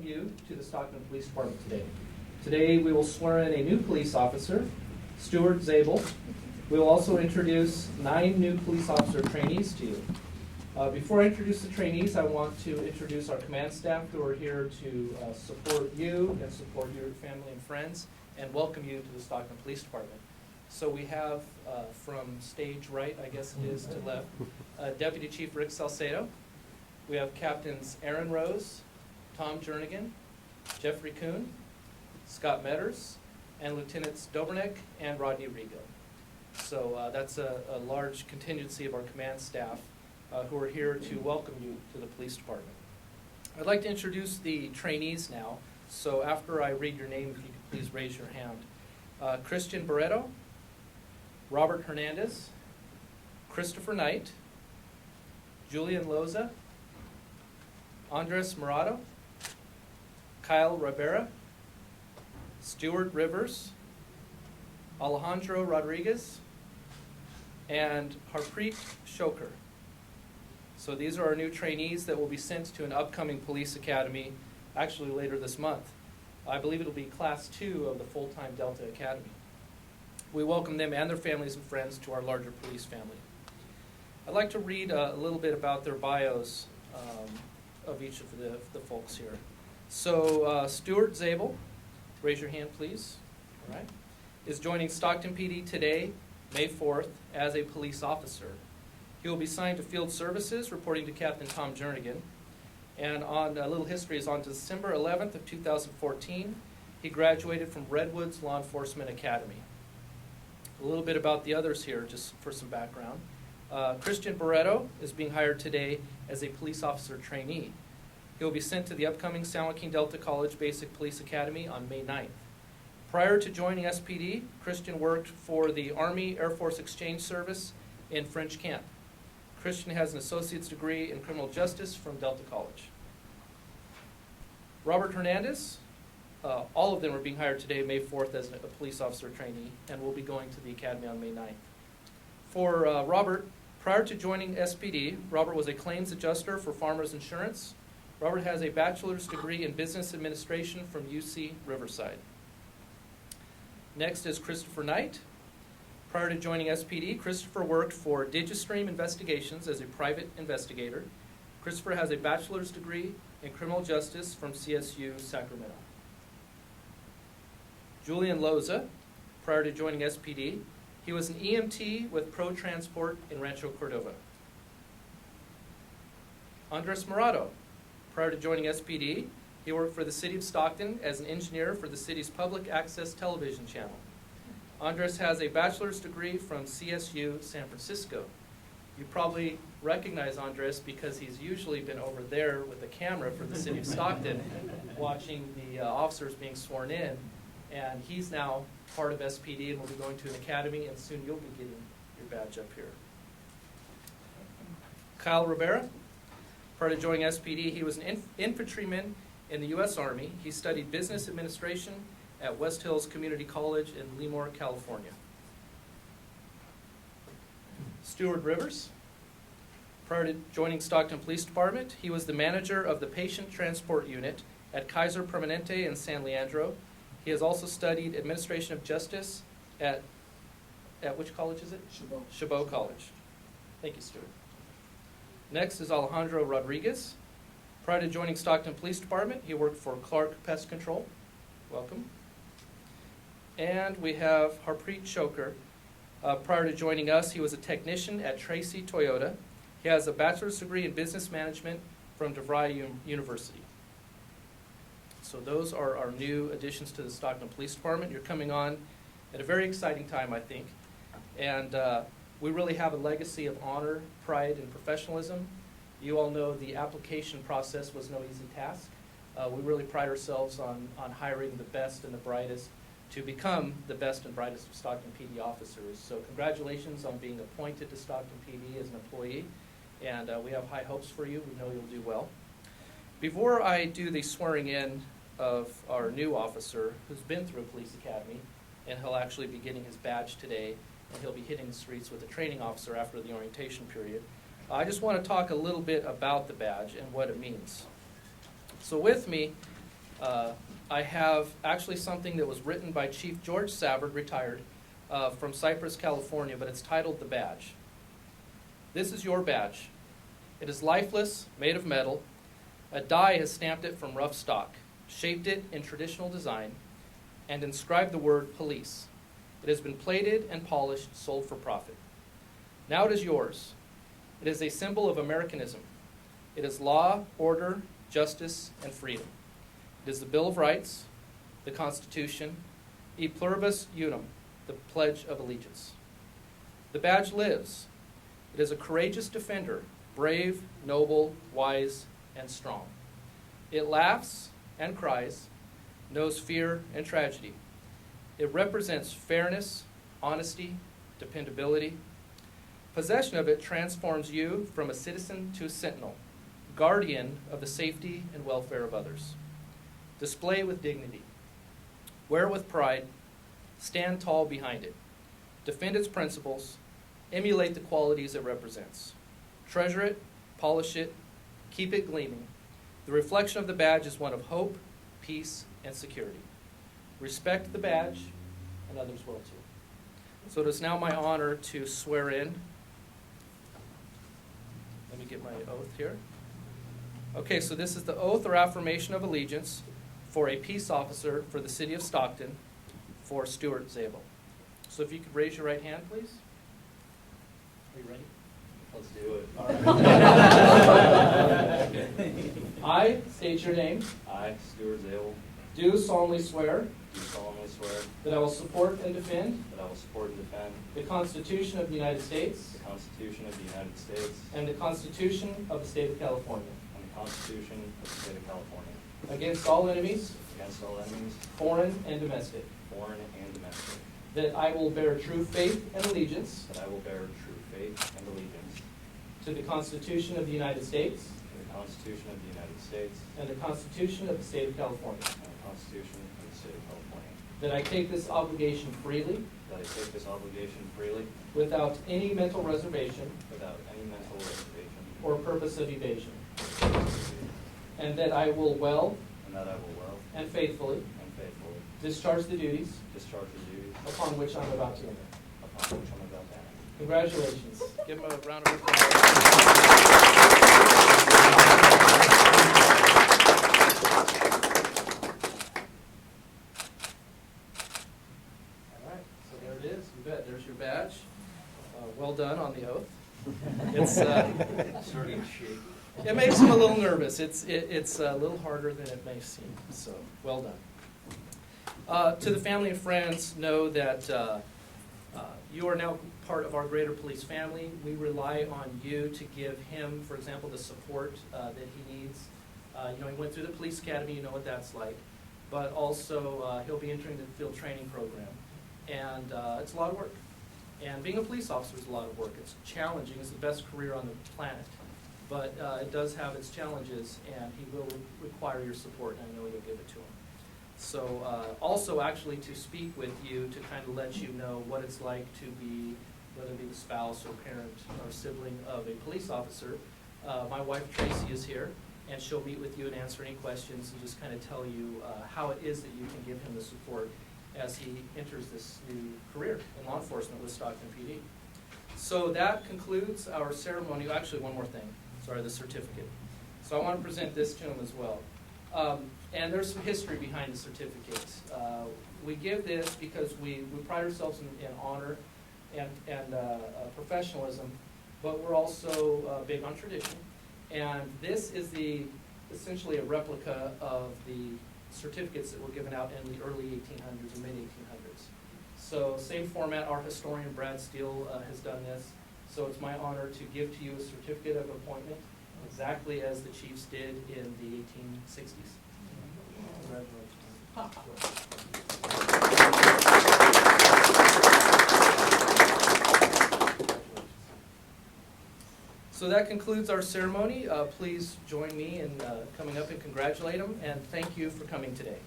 welcome you to the Stockton Police Department today. Today we will swear in a new police officer, Stuart Zabel. We will also introduce 9 new police officer trainees to you. Before I introduce the trainees, I want to introduce our command staff who are here to support you and support your family and friends and welcome you to the Stockton Police Department. So we have from stage right, I guess it is, to left, Deputy Chief Rick Salcedo. We have Captains Aaron Rose, Tom Jernigan, Jeffrey Kuhn, Scott Metters, and Lieutenants Dobrnik and Rodney Rigo. So that's a large contingency of our command staff who are here to welcome you to the police department. I'd like to introduce the trainees now. So after I read your name, if you could please raise your hand. Christian Barreto, Robert Hernandez, Christopher Knight, Julian Loza, Andres Morado, Kyle Rivera, Stuart Rivers, Alejandro Rodriguez, and Harpreet Shoker. So these are our new trainees that will be sent to an upcoming police academy, actually later this month. I believe it'll be Class 2 of the full-time Delta Academy. We welcome them and their families and friends to our larger police family. I'd like to read a little bit about their bios of each of the folks here. So Stuart Zabel, raise your hand please, all right, is joining Stockton PD today, May 4th, as a police officer. He will be assigned to field services, reporting to Captain Tom Jernigan. And on a little history is on December 11th of 2014, he graduated from Redwoods Law Enforcement Academy. A little bit about the others here, just for some background. Christian Barreto is being hired today as a police officer trainee. He will be sent to the upcoming San Joaquin Delta College Basic Police Academy on May 9th. Prior to joining SPD, Christian worked for the Army Air Force Exchange Service in French Camp. Christian has an associate's degree in criminal justice from Delta College. Robert Hernandez, all of them are being hired today, May 4th, as a police officer trainee, and will be going to the academy on May 9th. For Robert, prior to joining SPD, Robert was a claims adjuster for Farmers Insurance. Robert has a bachelor's degree in business administration from UC Riverside. Next is Christopher Knight. Prior to joining SPD, Christopher worked for Digistream Investigations as a private investigator. Christopher has a bachelor's degree in criminal justice from CSU Sacramento. Julian Loza, prior to joining SPD, he was an EMT with Pro Transport in Rancho Cordova. Andres Morado, prior to joining SPD, he worked for the City of Stockton as an engineer for the city's public access television channel. Andres has a bachelor's degree from CSU San Francisco. You probably recognize Andres because he's usually been over there with the camera for the City of Stockton watching the officers being sworn in. And he's now part of SPD and will be going to an academy, and soon you'll be getting your badge up here. Kyle Rivera, prior to joining SPD, he was an infantryman in the U.S. Army. He studied business administration at West Hills Community College in Lemoore, California. Stuart Rivers, prior to joining Stockton Police Department, he was the manager of the Patient Transport Unit at Kaiser Permanente in San Leandro. He has also studied Administration of Justice at which college is it? Chabot College. Thank you, Stuart. Next is Alejandro Rodriguez. Prior to joining Stockton Police Department, he worked for Clark Pest Control. Welcome. And we have Harpreet Shoker. Prior to joining us, he was a technician at Tracy Toyota. He has a bachelor's degree in business management from DeVry University. So those are our new additions to the Stockton Police Department. You're coming on at a very exciting time, I think. And we really have a legacy of honor, pride, and professionalism. You all know the application process was no easy task. We really pride ourselves on hiring the best and the brightest to become the best and brightest of Stockton PD officers. So congratulations on being appointed to Stockton PD as an employee. And we have high hopes for you. We know you'll do well. Before I do the swearing in of our new officer who's been through a police academy, and he'll actually be getting his badge today, and he'll be hitting the streets with a training officer after the orientation period. I just want to talk a little bit about the badge and what it means. So with me I have actually something that was written by Chief George Savard, retired, from Cypress, California, but it's titled The Badge. This is your badge. It is lifeless, made of metal. A die has stamped it from rough stock, shaped it in traditional design, and inscribed the word police. It has been plated and polished, sold for profit. Now it is yours. It is a symbol of Americanism. It is law, order, justice, and freedom. It is the Bill of Rights, the Constitution, e pluribus unum, the Pledge of Allegiance. The badge lives. It is a courageous defender, brave, noble, wise, and strong. It laughs and cries, knows fear and tragedy. It represents fairness, honesty, dependability. Possession of it transforms you from a citizen to a sentinel, guardian of the safety and welfare of others. Display it with dignity. Wear it with pride. Stand tall behind it. Defend its principles. Emulate the qualities it represents. Treasure it, polish it, keep it gleaming. The reflection of the badge is one of hope, peace, and security. Respect the badge, and others will too. So it is now my honor to swear in. Let me get my oath here. Okay, so this is the oath or affirmation of allegiance for a peace officer for the city of Stockton for Stuart Zabel. So if you could raise your right hand, please. Are you ready? Let's do it. All right. I state your name. I, Stuart Zabel, Do solemnly swear do solemnly swear that I will support and defend that I will support and defend the Constitution of the United States the Constitution of the United States and the Constitution of the State of California and the Constitution of the State of California against all enemies, against all enemies, foreign and domestic, foreign and domestic, that I will bear true faith and allegiance that I will bear true faith and allegiance to the Constitution of the United States to the Constitution of the United States and the Constitution of the State of California, and the Constitution of the State of California, that I take this obligation freely that I take this obligation freely without any mental reservation without any mental reservation or purpose of evasion, and that I will well and that I will well and faithfully and faithfully discharge the duties discharge the duties upon which I'm about to enter. upon which I'm about to enter. Congratulations. Give him a round of applause. All right, so there it is. You bet. There's your badge. Well done on the oath. It's Starting to shake. it makes him a little nervous. It's a little harder than it may seem. So well done. To the family and friends, know that you are now part of our greater police family. We rely on you to give him, for example, the support that he needs. He went through the police academy. You know what that's like. But also, he'll be entering the field training program. And it's a lot of work. And being a police officer is a lot of work. It's challenging. It's the best career on the planet. But it does have its challenges, and he will require your support, and I know you'll give it to him. So also actually to speak with you to kind of let you know what it's like to be, whether it be the spouse or parent or sibling of a police officer. My wife Tracy is here, and she'll meet with you and answer any questions and just kind of tell you how it is that you can give him the support as he enters this new career in law enforcement with Stockton PD. So that concludes our ceremony. Actually, one more thing. Sorry, the certificate. So I want to present this to him as well. And there's some history behind the certificate. We give this because we pride ourselves in honor and professionalism, but we're also big on tradition. And this is essentially a replica of the certificates that were given out in the early 1800s and mid-1800s. So same format. Our historian Brad Steele has done this. So it's my honor to give to you a certificate of appointment, exactly as the chiefs did in the 1860s. So that concludes our ceremony. Please join me in coming up and congratulate him, and thank you for coming today.